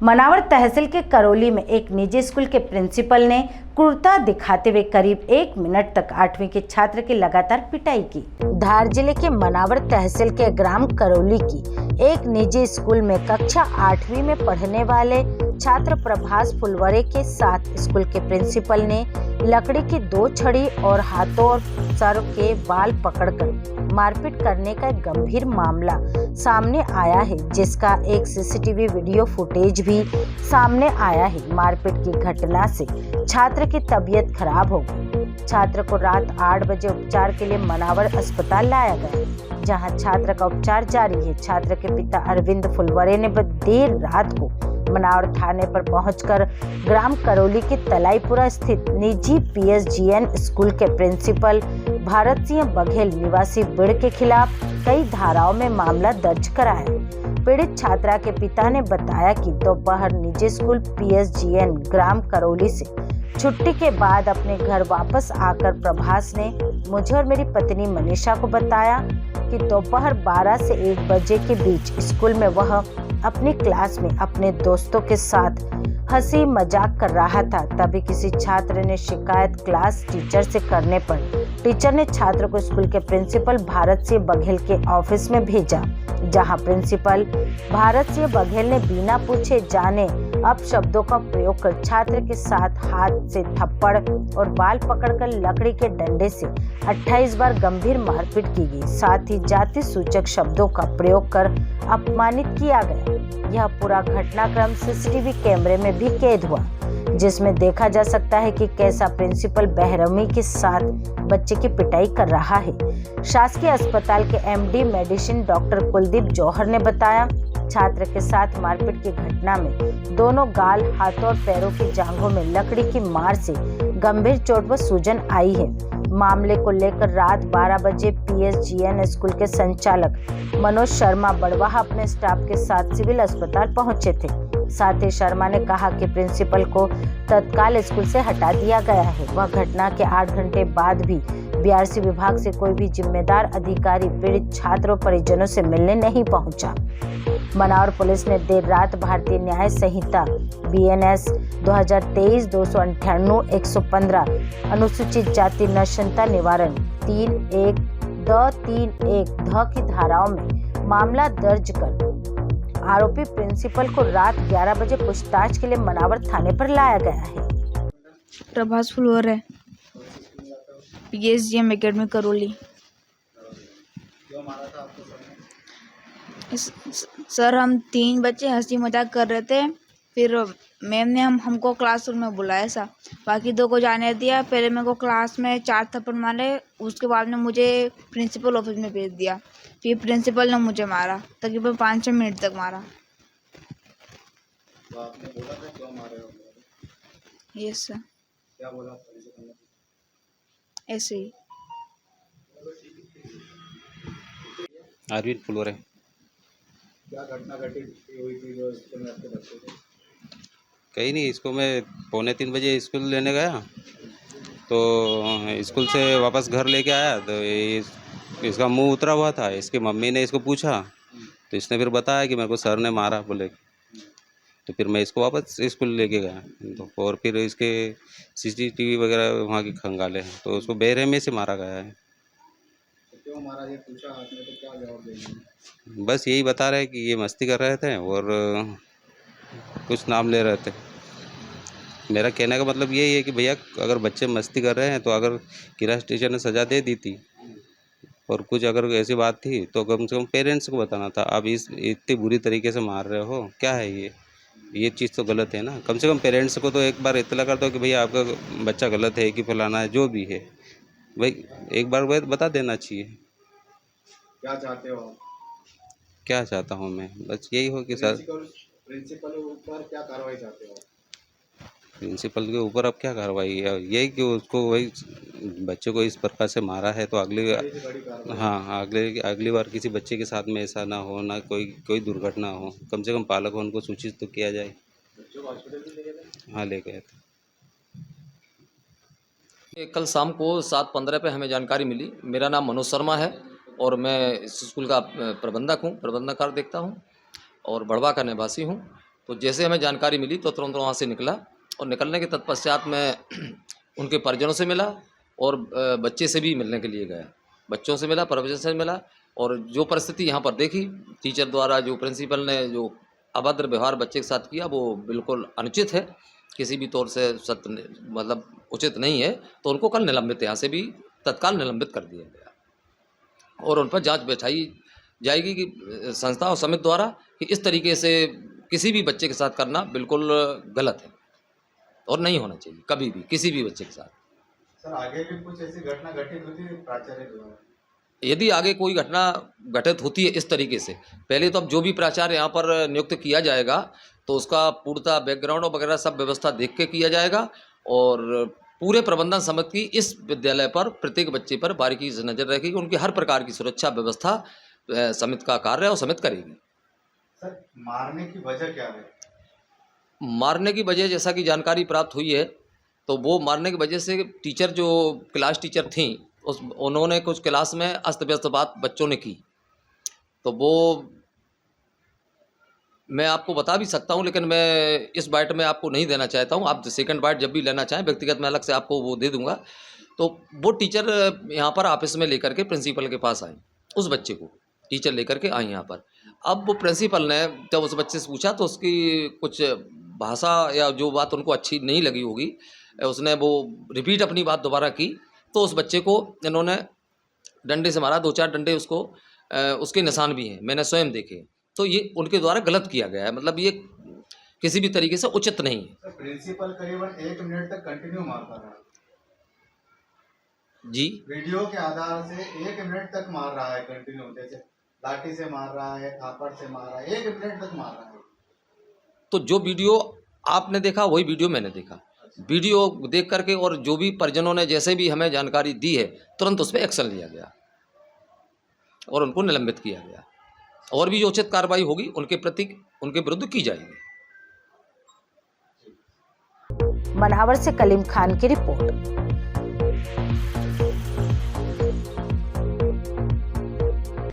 मनावर तहसील के करौली में एक निजी स्कूल के प्रिंसिपल ने क्रूरता दिखाते हुए करीब 1 मिनट तक 8वीं के छात्र की लगातार पिटाई की। धार जिले के मनावर तहसील के ग्राम करौली की एक निजी स्कूल में कक्षा 8वीं में पढ़ने वाले छात्र प्रभास फुलवरे के साथ स्कूल के प्रिंसिपल ने लकड़ी की 2 छड़ी और हाथों और सर के बाल पकड़कर मारपीट करने का एक गंभीर मामला सामने आया है, जिसका एक सीसीटीवी वीडियो फुटेज भी सामने आया है। मारपीट की घटना से छात्र की तबीयत खराब हो गई। छात्र को रात 8 बजे उपचार के लिए मनावर अस्पताल लाया गया, जहां छात्र का उपचार जारी है। छात्र के पिता अरविंद फुलवरे ने देर रात को मनावर थाने पर पहुंचकर ग्राम करौली के तलाईपुरा स्थित निजी पीएसजीएन स्कूल के प्रिंसिपल भारत सिंह बघेल निवासी बिड़ के खिलाफ कई धाराओं में मामला दर्ज कराया। पीड़ित छात्रा के पिता ने बताया कि दोपहर निजी स्कूल पीएसजीएन ग्राम करौली से छुट्टी के बाद अपने घर वापस आकर प्रभास ने मुझे और मेरी पत्नी मनीषा को बताया कि दोपहर 12 से 1 बजे के बीच स्कूल में वह अपनी क्लास में अपने दोस्तों के साथ हंसी मजाक कर रहा था। तभी किसी छात्र ने शिकायत क्लास टीचर से करने पर टीचर ने छात्र को स्कूल के प्रिंसिपल भारत सिंह बघेल के ऑफिस में भेजा, जहां प्रिंसिपल भारत सिंह बघेल ने बिना पूछे जाने अपशब्दों का प्रयोग कर छात्र के साथ हाथ से थप्पड़ और बाल पकड़कर लकड़ी के डंडे से 28 बार गंभीर मारपीट की गई। साथ ही जाति सूचक शब्दों का प्रयोग कर अपमानित किया गया। यह पूरा घटनाक्रम सीसीटीवी कैमरे में भी कैद हुआ, जिसमें देखा जा सकता है कि कैसा प्रिंसिपल बेरहमी के साथ बच्चे की पिटाई कर रहा है। शासकीय अस्पताल के एमडी मेडिसिन डॉक्टर कुलदीप जौहर ने बताया, छात्र के साथ मारपीट की घटना में दोनों गाल, हाथों और पैरों की जांघों में लकड़ी की मार से गंभीर चोट व सूजन आई है। मामले को लेकर रात 12 बजे पीएसजीएन स्कूल के संचालक मनोज शर्मा बड़वाह अपने स्टाफ के साथ सिविल अस्पताल पहुंचे थे। साथ ही शर्मा ने कहा कि प्रिंसिपल को तत्काल स्कूल से हटा दिया गया है। वह घटना के 8 घंटे बाद भी बीआरसी विभाग से कोई भी जिम्मेदार अधिकारी पीड़ित छात्रों परिजनों से मिलने नहीं पहुंचा। मनावर पुलिस ने देर रात भारतीय न्याय संहिता बीएनएस 2023 298 अनुसूचित जाति नश्यता निवारण 3(1) ध की धाराओं में मामला दर्ज कर आरोपी प्रिंसिपल को रात 11 बजे पूछताछ के लिए मनावर थाने पर लाया गया है। प्रभास फुलवरे, पीएसजीएम एकेडमी करौली। सर, हम 3 बच्चे हंसी मजाक कर रहे थे, फिर मैम ने हमको क्लासरूम में बुलाया सा, बाकी 2 को जाने दिया। पहले मेरे को क्लास में 4 थप्पड़ मारे, उसके बाद में मुझे प्रिंसिपल ऑफिस में भेज दिया। फिर प्रिंसिपल ने मुझे मारा, तकरीबन 5-6 मिनट तक मारा। तो आपने बोला था क्यों मारे हो? Yes sir. क्या बोला प्रिंसिपल ने? ऐसे ही। अरविंद फुलवरे। क्या घटना घटित हुई थी जो स्कूल में आपके बच्चे थे? कहीं नहीं, इसको मैं 2:45 बजे स्कूल लेने गया, तो स्कूल से वापस घर लेके आया तो इसका मुंह उतरा हुआ था। इसकी मम्मी ने इसको पूछा तो इसने फिर बताया कि मेरे को सर ने मारा बोले। तो फिर मैं इसको वापस स्कूल लेके गया, तो और फिर इसके सीसीटीवी वगैरह वहाँ की खंगाले हैं, तो उसको बेरहमी से मारा गया है। तो क्यों मारा ये पूछा आपने, तो क्या जवाब देंगे? बस यही बता रहे कि ये मस्ती कर रहे थे और कुछ नाम ले रहे थे। मेरा कहने का मतलब यही है कि भैया, अगर बच्चे मस्ती कर रहे हैं तो अगर क्लास टीचर ने सज़ा दे दी थी, और कुछ अगर ऐसी बात थी तो कम से कम पेरेंट्स को बताना था। आप इतनी बुरी तरीके से मार रहे हो, क्या है ये चीज़ तो गलत है ना। कम से कम पेरेंट्स को तो एक बार इत्तला कर दो कि भैया आपका बच्चा गलत है कि फलाना है, जो भी है भाई एक बार बता देना चाहिए। क्या चाहते हो आप? क्या चाहता हूँ मैं, बस यही हो कि सर प्रिंसिपल के ऊपर क्या कार्रवाई चाहते हो? प्रिंसिपल के ऊपर अब क्या कार्रवाई है, यही कि उसको वही बच्चे को इस प्रकार से मारा है तो अगली बार किसी बच्चे के साथ में ऐसा ना हो, ना कोई दुर्घटना हो। कम से कम पालक उनको सूचित तो किया जाए। बच्चों को हॉस्पिटल भी ले गए थे? हाँ, ले गए थे। कल शाम को 7:15 पे हमें जानकारी मिली। मेरा नाम मनोज शर्मा है और मैं इस स्कूल का प्रबंधक कार्य देखता हूँ और बड़वा का निवासी हूँ। तो जैसे हमें जानकारी मिली तो तुरंत वहाँ से निकला, और निकलने के तत्पश्चात मैं उनके परिजनों से मिला और बच्चे से भी मिलने के लिए गया। बच्चों से मिला, परिजन से मिला, और जो परिस्थिति यहाँ पर देखी, टीचर द्वारा जो प्रिंसिपल ने जो अभद्र व्यवहार बच्चे के साथ किया वो बिल्कुल अनुचित है, किसी भी तौर से सत्य मतलब उचित नहीं है। तो उनको कल निलंबित, यहाँ से भी तत्काल निलंबित कर दिया गया और उन पर जांच बैठाई जाएगी कि संस्था और समिति द्वारा कि इस तरीके से किसी भी बच्चे के साथ करना बिल्कुल गलत है और नहीं होना चाहिए कभी भी किसी भी बच्चे के साथ। सर आगे भी कुछ ऐसी घटना घटित होती है प्राचार्य द्वारा? यदि आगे कोई घटना घटित होती है इस तरीके से, पहले तो अब जो भी प्राचार्य यहाँ पर नियुक्त किया जाएगा तो उसका पूर्णतः बैकग्राउंड वगैरह सब व्यवस्था देख के किया जाएगा, और पूरे प्रबंधन समिति की इस विद्यालय पर प्रत्येक बच्चे पर बारीकी से नजर रखेगी। उनकी हर प्रकार की सुरक्षा व्यवस्था समिति का कार्य है और समिति करेगी। सर मारने की वजह क्या है? मारने की वजह जैसा कि जानकारी प्राप्त हुई है तो वो मारने की वजह से टीचर जो क्लास टीचर थी उन्होंने कुछ क्लास में अस्त व्यस्त बात बच्चों ने की, तो वो मैं आपको बता भी सकता हूं, लेकिन मैं इस बाइट में आपको नहीं देना चाहता हूं। आप सेकंड बाइट जब भी लेना चाहें व्यक्तिगत मैं अलग से आपको वो दे दूंगा। तो वो टीचर यहाँ पर ऑफिस में लेकर के प्रिंसिपल के पास आई, उस बच्चे को टीचर लेकर के आई यहाँ पर। अब वो प्रिंसिपल ने जब उस बच्चे से पूछा तो उसकी कुछ भाषा या जो बात उनको अच्छी नहीं लगी होगी, उसने वो रिपीट अपनी बात दोबारा की, तो उस बच्चे को इन्होंने डंडे से मारा, 2-4 डंडे उसको उसके निशान भी हैं, मैंने स्वयं देखे। तो ये उनके द्वारा गलत किया गया है, मतलब ये किसी भी तरीके से उचित नहीं है। सर प्रिंसिपल करीबन 1 मिनट तक कंटिन्यू मारता रहा जी, वीडियो के आधार से 1 मिनट तक मार रहा है कंटिन्यू, जैसे लाठी से मार रहा है, थापड़ से मार रहा है, 1 मिनट तक मार रहा है। तो जो वीडियो आपने देखा वही वीडियो मैंने देखा। वीडियो देख करके और जो भी परिजनों ने जैसे भी हमें जानकारी दी है तुरंत उस पर एक्शन लिया गया और उनको निलंबित किया गया, और भी जो उचित कार्रवाई होगी उनके प्रति उनके विरुद्ध की जाएगी। मनावर से कलीम खान की रिपोर्ट।